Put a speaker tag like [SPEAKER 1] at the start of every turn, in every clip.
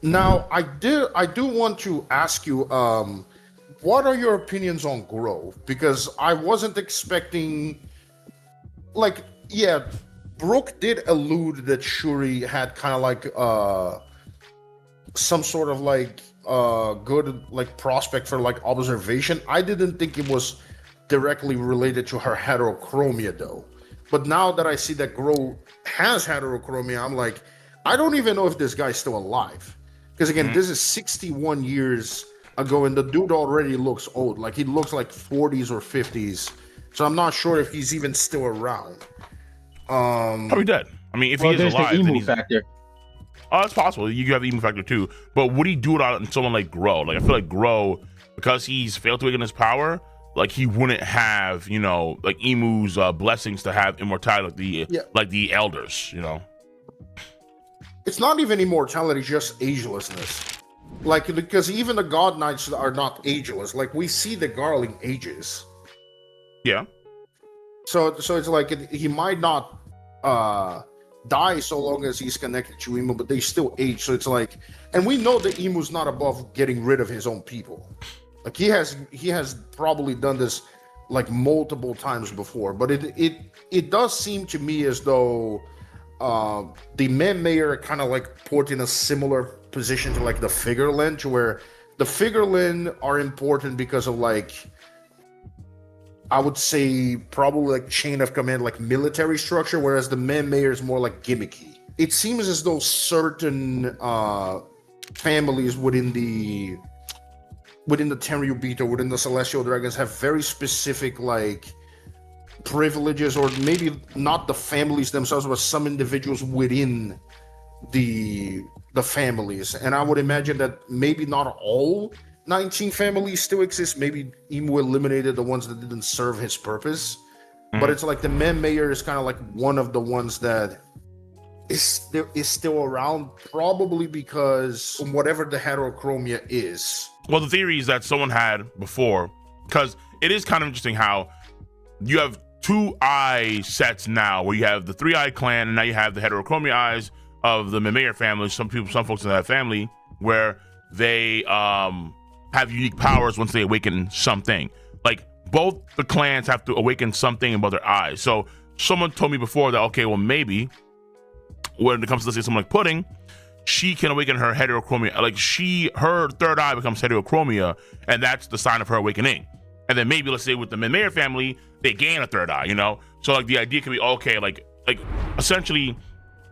[SPEAKER 1] Now, I do want to ask you, what are your opinions on Grove? Because I wasn't expecting, like, yeah, Brooke did allude that Shuri had kind of like some sort of like good like prospect for like observation. I didn't think it was directly related to her heterochromia though. But now that I see that Grove has heterochromia, I'm like, I don't even know if this guy's still alive. Because again,
[SPEAKER 2] Mhm.
[SPEAKER 1] this is 61 years ago, and the dude already looks old. Like he looks like 40s or 50s. So I'm not sure if he's even still around.
[SPEAKER 2] Probably
[SPEAKER 1] Um,
[SPEAKER 2] dead. I mean, if he
[SPEAKER 3] Well,
[SPEAKER 2] is
[SPEAKER 3] there's the
[SPEAKER 2] alive, then
[SPEAKER 3] emu
[SPEAKER 2] he's.
[SPEAKER 3] factor.
[SPEAKER 2] Oh, it's possible. You have the emu factor too. But would he do it on someone like Grow? Like I feel like Grow, because he's failed to awaken his power, like he wouldn't have, like Emu's blessings to have immortality,
[SPEAKER 1] yeah,
[SPEAKER 2] like the elders.
[SPEAKER 1] it's not even immortality, just agelessness. Like because even the God Knights are not ageless. Like we see the Garling ages.
[SPEAKER 2] Yeah.
[SPEAKER 1] So it's like he might not die so long as he's connected to Emu, but they still age. So it's like, and we know that Emu's not above getting rid of his own people. Like he has probably done this like multiple times before. But it does seem to me as though the men mayor kind of like put in a similar position to like the Figureland, to where the Figureland are important because of like, I would say probably like chain of command, like military structure, whereas the man mayor is more like gimmicky. It seems as though certain families within the Tenryubito, within the Celestial Dragons, have very specific like privileges, or maybe not the families themselves, but some individuals within the families. And I would imagine that maybe not all 19 families still exist. Maybe Emu eliminated the ones that didn't serve his purpose. But
[SPEAKER 2] Mhm.
[SPEAKER 1] it's like the man mayor is kind of like one of the ones that is still around, probably because whatever the heterochromia is.
[SPEAKER 2] Well, the theory is that someone had before, because it is kind of interesting how you have two eye sets now, where you have the three-eye clan, and now you have the heterochromia eyes of the Mimir family. Some folks in that family, where they have unique powers once they awaken something. Like both the clans have to awaken something about their eyes. So someone told me before that, okay, well maybe when it comes to, let's say, someone like Pudding, she can awaken her heterochromia. Like her third eye becomes heterochromia, and that's the sign of her awakening. And then maybe, let's say, with the Mimir family, they gain a third eye. So like the idea could be, okay, like essentially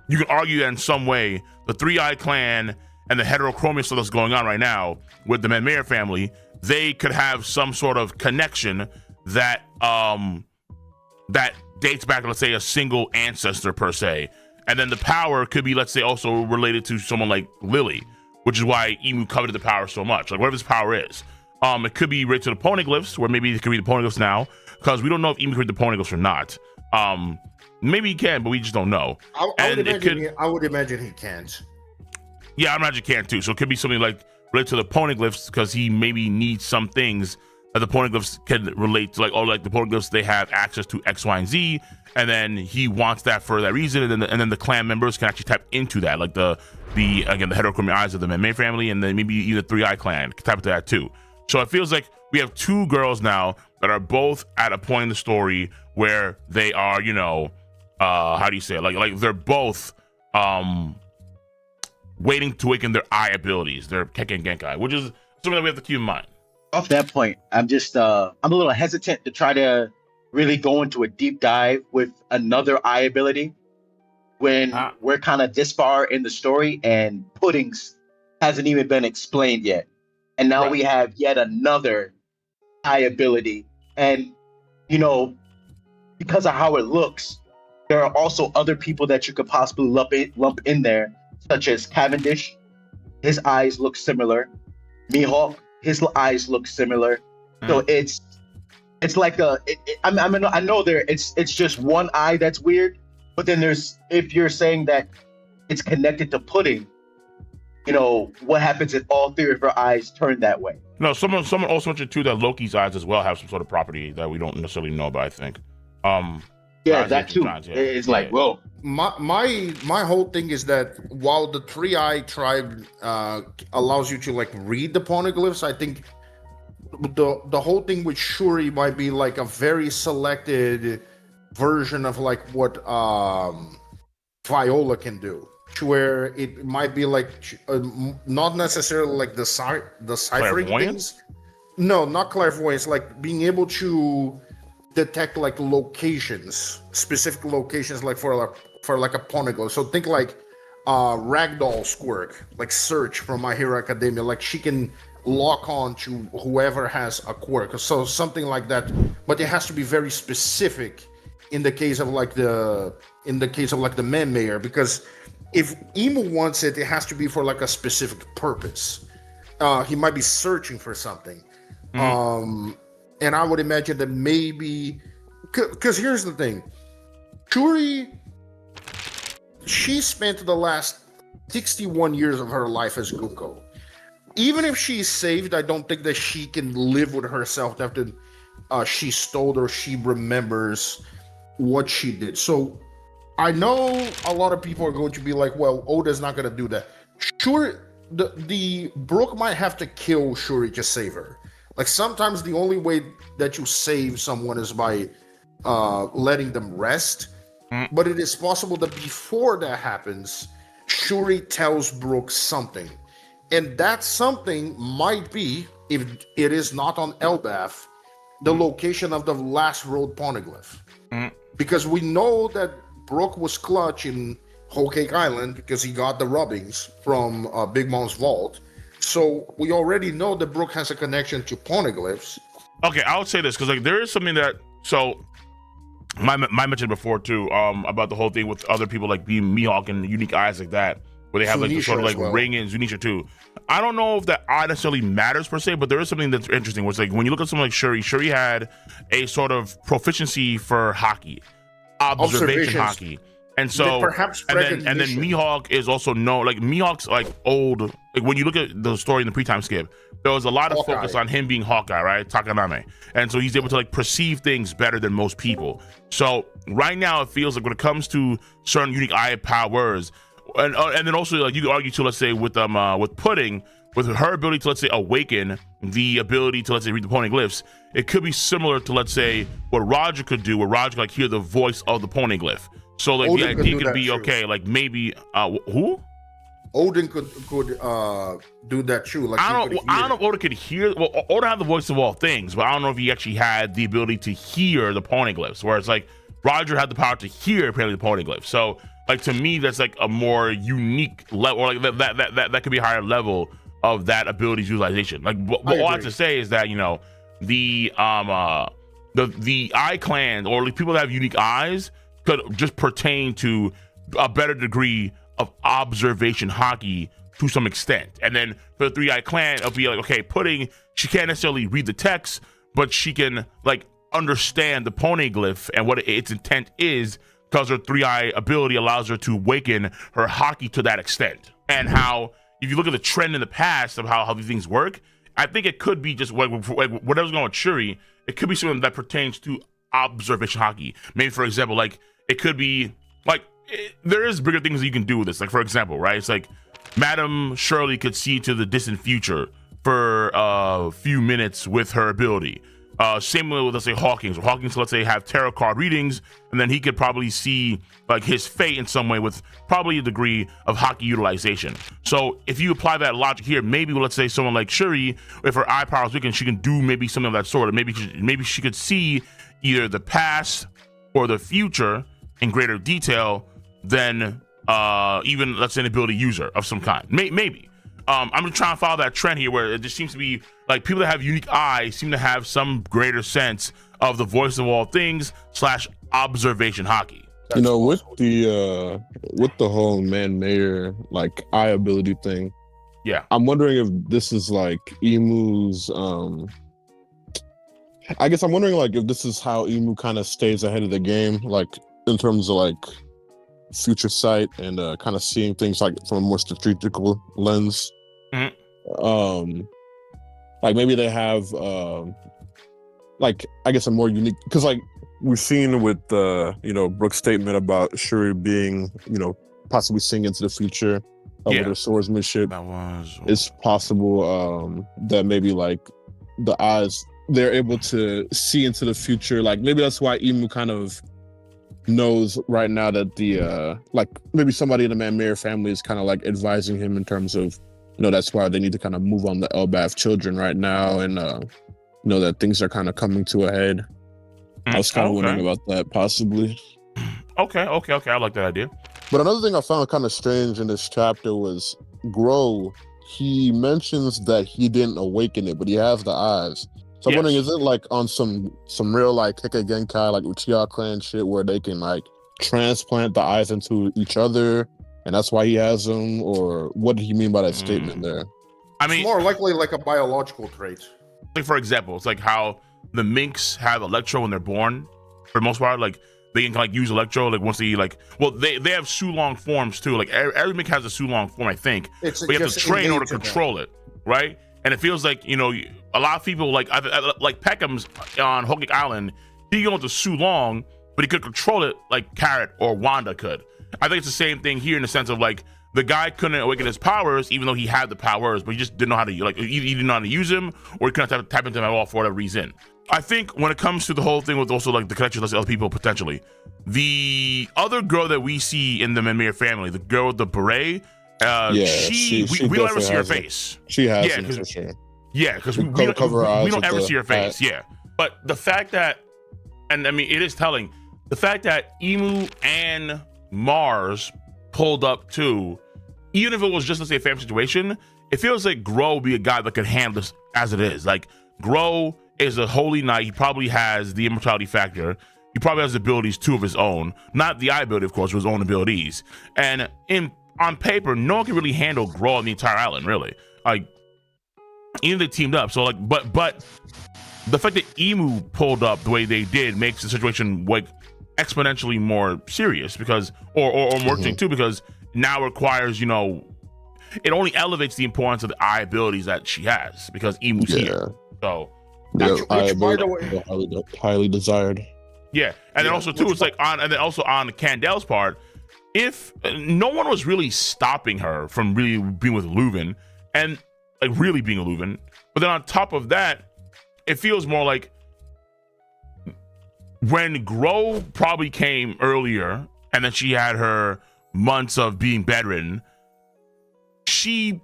[SPEAKER 2] you can argue that in some way the three-eye clan and the heterochromia stuff that's going on right now with the Mimir family, they could have some sort of connection that that dates back to, let's say, a single ancestor per se. And then the power could be, let's say, also related to someone like Lily, which is why Emu coveted the power so much. Like whatever his power is. It could be related to the poneglyphs, where maybe it could read the poneglyphs now, because we don't know if Emu can read the poneglyphs or not. Maybe he can, but we just don't know.
[SPEAKER 1] I would imagine he can't.
[SPEAKER 2] Yeah, I imagine he can too. So it could be something like related to the poneglyphs, because he maybe needs some things that the poneglyphs can relate to, like, oh, like the poneglyphs, they have access to X, Y, and Z, and then he wants that for that reason, and then the clan members can actually tap into that, like the heterochromia eyes of the Meme family, and then maybe even the three eye clan can tap into that too. So it feels like we have two girls now that are both at a point in the story where they are, how do you say it? Like they're both waiting to awaken their eye abilities, their Kekken Genkai, which is something that we have to keep in mind.
[SPEAKER 3] Off that point, I'm a little hesitant to try to really go into a deep dive with another eye ability when we're kind of this far in the story and Puddings hasn't even been explained yet. And now
[SPEAKER 2] Right.
[SPEAKER 3] we have yet another eye ability. And, because of how it looks, there are also other people that you could possibly lump in there, such as Cavendish. His eyes look similar. Mihawk, his eyes look similar. So it's like I know it's just one eye that's weird, but then if you're saying that it's connected to Pudding, what happens if all three of her eyes turn that way?
[SPEAKER 2] No, someone also mentioned too that Loki's eyes as well have some sort of property that we don't necessarily know about, I think.
[SPEAKER 3] Yeah,
[SPEAKER 2] I see
[SPEAKER 3] that
[SPEAKER 2] what you're
[SPEAKER 3] too.
[SPEAKER 2] trying to.
[SPEAKER 3] It's
[SPEAKER 2] Yeah.
[SPEAKER 3] like, whoa.
[SPEAKER 1] My whole thing is that while the 3-eye tribe allows you to like read the poneglyphs, I think the whole thing with Shuri might be like a very selected version of like what Viola can do, to where it might be like not necessarily like the deciphering
[SPEAKER 2] Clairvoyance?
[SPEAKER 1] things. No, not clairvoyance. Like being able to detect like locations, specific locations, like for like a poneglyph. So think like Ragdoll Squirk, like Search from My Hero Academia. Like she can lock on to whoever has a quirk. So something like that, but it has to be very specific in the case of like the man mayor, because if Emu wants it, it has to be for like a specific purpose. He might be searching for something. And I would imagine that maybe, because here's the thing, Shuri, she spent the last 61 years of her life as Gunko. Even if she's saved, I don't think that she can live with herself after she stole or she remembers what she did. So I know a lot of people are going to be like, well, Oda's not going to do that. Shuri, the Brook might have to kill Shuri to save her. Like sometimes the only way that you save someone is by letting them rest. But it is possible that before that happens, Shuri tells Brook something. And that something might be, if it is not on Elbaf, the location of the last road poneglyph. Because we know that Brook was clutch in Whole Cake Island because he got the rubbings from Big Mom's vault. So we already know that Brook has a connection to poneglyphs.
[SPEAKER 2] Okay, I would say this because like there is something that my mentioned before too about the whole thing with other people like being Mihawk and unique eyes like that, where they have like the sort of like ring and Zunisha too. I don't know if that eye necessarily matters per se, but there is something that's interesting. Where it's like when you look at someone like Shuri had a sort of proficiency for hockey, observation hockey. And so,
[SPEAKER 1] perhaps
[SPEAKER 2] and then Mihawk is also known, like Mihawk's like old, like when you look at the story in the pre-time skip, there was a lot of focus on him being Hawkeye, right? Takaname. And so he's able to like perceive things better than most people. So right now it feels like when it comes to certain unique eye powers, and then also like you could argue too, let's say with Pudding, with her ability to let's say awaken the ability to let's say read the poneglyphs, it could be similar to let's say what Roger could do, where Roger could like hear the voice of the poneglyph. So like the idea could be okay, like maybe who?
[SPEAKER 1] Odin could do that too. Like
[SPEAKER 2] I don't know if Oda could hear. Well, Oda had the voice of all things, but I don't know if he actually had the ability to hear the poneglyphs. Whereas like Roger had the power to hear apparently the poneglyphs. So like to me, that's like a more unique level, or like that could be a higher level of that ability's utilization. Like what all I have to say is that the eye clan or like people that have unique eyes could just pertain to a better degree of observation hockey to some extent. And then for the 3-Eye Clan, it'll be like, okay, Pudding, she can't necessarily read the text, but she can like understand the poneglyph and what its intent is, because her 3-Eye ability allows her to awaken her hockey to that extent. And how, if you look at the trend in the past of how these things work, I think it could be just like whatever's going on with Shuri, it could be something that pertains to observation hockey. Maybe, for example, like it could be like there is bigger things that you can do with this. Like, for example, right? It's like Madam Shirley could see to the distant future for a few minutes with her ability. Same with, let's say, Hawkins. Hawkins, let's say, have tarot card readings, and then he could probably see like his fate in some way with probably a degree of hockey utilization. So if you apply that logic here, maybe let's say someone like Shuri, if her eye power is weakened, she can do maybe something of that sort. Or maybe she could see either the past or the future in greater detail than even, let's say, an ability user of some kind. Maybe. I'm just trying to follow that trend here where it just seems to be like people that have unique eyes seem to have some greater sense of the voice of all things / observation hockey.
[SPEAKER 4] With the whole man-mayor like eye ability thing,
[SPEAKER 2] yeah,
[SPEAKER 4] I'm wondering if this is like Emu's I guess I'm wondering like if this is how Emu kind of stays ahead of the game, like in terms of like future sight and kind of seeing things like from a more strategical lens.
[SPEAKER 2] Mm-hmm.
[SPEAKER 4] Like maybe they have like I guess a more unique, because like we've seen with Brooke's statement about Shuri being, possibly seeing into the future with her swordsmanship.
[SPEAKER 2] That was.
[SPEAKER 4] It's possible that maybe like the eyes, they're able to see into the future. Like maybe that's why Emu kind of knows right now that the like maybe somebody in the Manmere family is kind of like advising him in terms of, that's why they need to kind of move on the Elbaf children right now, and that things are kind of coming to a head. I was kind of wondering about that, possibly.
[SPEAKER 2] Okay. I like that idea.
[SPEAKER 4] But another thing I found kind of strange in this chapter was Gro. He mentions that he didn't awaken it, but he has the eyes. So I'm wondering, is it like on some real like Kekkei Genkai, like Uchiha clan shit, where they can like transplant the eyes into each other, and that's why he has them? Or what did he mean by that statement there?
[SPEAKER 2] I mean,
[SPEAKER 1] it's more likely like a biological trait.
[SPEAKER 2] Like for example, it's like how the minks have Electro when they're born. For the most part, like they can like use Electro like once they like. Well, they have Sulong forms too. Like every mink has a Sulong form, I think. But you have to train in order to control it, right? And it feels like a lot of people like Peckham's on Hokage Island. He can go to Sulong, but he could control it like Carrot or Wanda could. I think it's the same thing here in the sense of like the guy couldn't awaken his powers, even though he had the powers, but he just didn't know how to he didn't know how to use them, or he couldn't tap into them at all for whatever reason. I think when it comes to the whole thing with also like the connection with other people potentially, the other girl that we see in the Manmere family, the girl with the beret, we don't ever see her face.
[SPEAKER 4] She has it for sure.
[SPEAKER 2] Yeah, because we don't ever see her face. Yeah, but the fact that, and I mean, it is telling, the fact that Emu and Mars pulled up too, even if it was just, let's say, a family situation, it feels like Gro would be a guy that could handle this as it is. Like, Gro is a holy knight. He probably has the immortality factor. He probably has abilities too of his own. Not the eye ability, of course, but his own abilities. And on paper, no one can really handle Gro on the entire island, really. Like, even they teamed up. So, like, but the fact that Emu pulled up the way they did makes the situation like exponentially more serious, because or more interesting too, because now requires, it only elevates the importance of the eye abilities that she has, because Emu's here. So
[SPEAKER 4] eye ability highly desired.
[SPEAKER 2] Yeah, and then also too, it's like on Candel's part, if no one was really stopping her from really being with Leuven, and like really being a Leuven, but then on top of that, it feels more like when Gro probably came earlier, and then she had her months of being bedridden, she,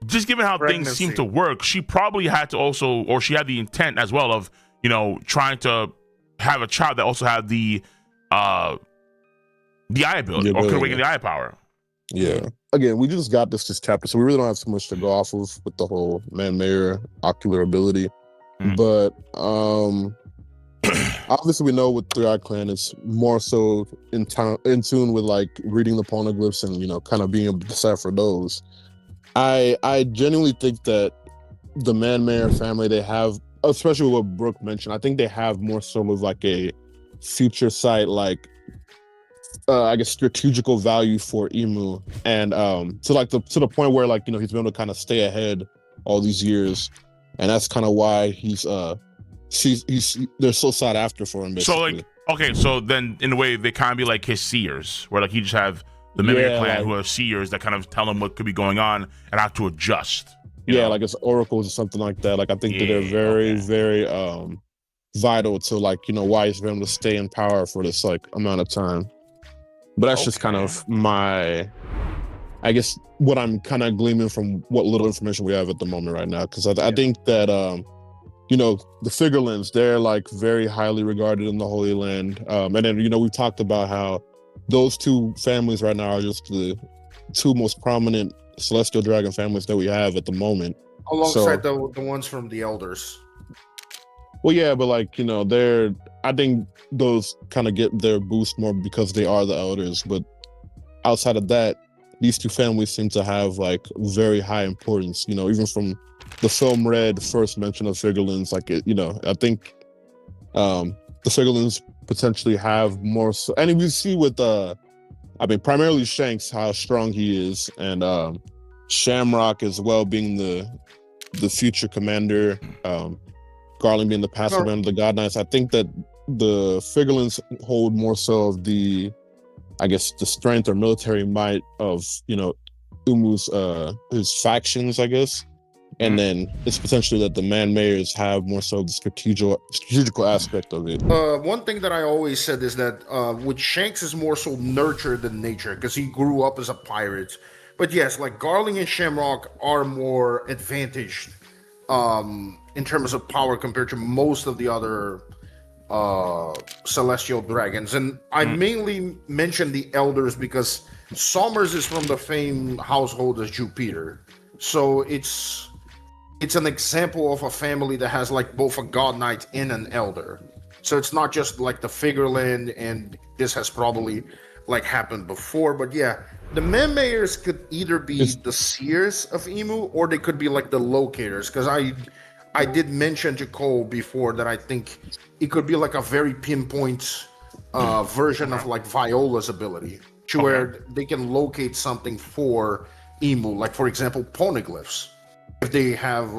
[SPEAKER 2] just given how things seem to work, she probably had to also, or she had the intent as well of, trying to have a child that also had the eye ability, or could awaken the eye power.
[SPEAKER 4] Yeah. Again, we just got this chapter, so we really don't have so much to go off of with the whole Manmere ocular ability. But obviously we know with Three Eye Clan is more so in tune with like reading the poneglyphs and kind of being able to decipher those. I genuinely think that the Manmere family, they have, especially what Brooke mentioned, I think they have more so of like a future sight, like I guess strategical value for Emu, and to the point where like he's been able to kind of stay ahead all these years, and that's kind of why they're so sought after for him, basically.
[SPEAKER 2] So like, okay, so then in a way they kind of be like his seers, where like he just have the Manmere clan who are seers that kind of tell him what could be going on and how to adjust. You know?
[SPEAKER 4] Like it's oracles or something like that. Like I think that they're very, very vital to like why he's been able to stay in power for this like amount of time. But that's just kind of my, I guess, what I'm kind of gleaming from what little information we have at the moment right now. Because I think that, the Figurlins, they're like very highly regarded in the Holy Land. And then, we talked about how those two families right now are just the two most prominent celestial dragon families that we have at the moment.
[SPEAKER 1] Alongside the ones from the Elders.
[SPEAKER 4] Well, yeah, but like, I think those kind of get their boost more because they are the Elders. But outside of that, these two families seem to have like very high importance, even from the film Red first mention of Figurlins, like I think the Figurlins potentially have more so, and we see with primarily Shanks how strong he is, and Shamrock as well being the future commander, Garland being the past commander of the God Knights. I think that the figurines hold more so of the, I guess, the strength or military might of, you know, Umu's his factions, I guess. And then it's potentially that the man-mayors have more so the strategical aspect of it.
[SPEAKER 1] One thing that I always said is that with Shanks is more so nurture than nature because he grew up as a pirate. But yes, like Garling and Shamrock are more advantaged in terms of power compared to most of the other celestial dragons. And I mainly mention the elders because Somers is from the same household as Jupiter. So it's an example of a family that has like both a god knight and an elder. So it's not just like the Figureland, and this has probably like happened before. But yeah, the man-mayors could either be the seers of Emu or they could be like the locators. Because I did mention to Cole before that I think it could be like a very pinpoint version of like Viola's ability, to where they can locate something for Emu, like for example poneglyphs, if they have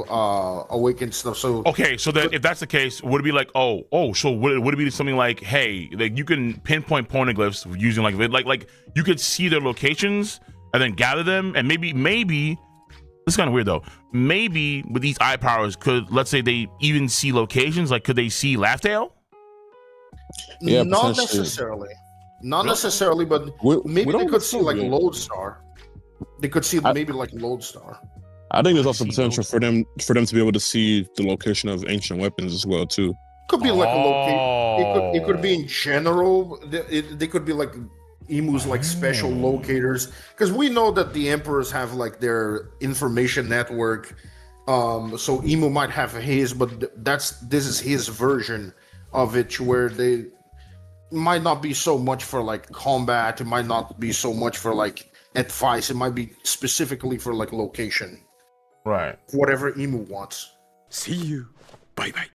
[SPEAKER 1] awakened stuff. So
[SPEAKER 2] okay, so that if that's the case, would it be like so would it be something like, hey, like you can pinpoint poneglyphs using like you could see their locations and then gather them, and maybe this is kind of weird though, maybe with these eye powers, could, let's say they even see locations, like could they see Laughtail?
[SPEAKER 4] Yeah,
[SPEAKER 1] not necessarily, but maybe they could see like Lodestar. They could see maybe like Lodestar.
[SPEAKER 4] I think there's also potential for them to be able to see the location of ancient weapons as well too.
[SPEAKER 1] Could be like a location. It could be in general. They could be like Emu's like special locators, because we know that the emperors have like their information network. So Emu might have his, but this is his version of it, where they might not be so much for like combat. It might not be so much for like advice. It might be specifically for like location.
[SPEAKER 2] Right.
[SPEAKER 1] Whatever Emu wants.
[SPEAKER 5] See you. Bye bye.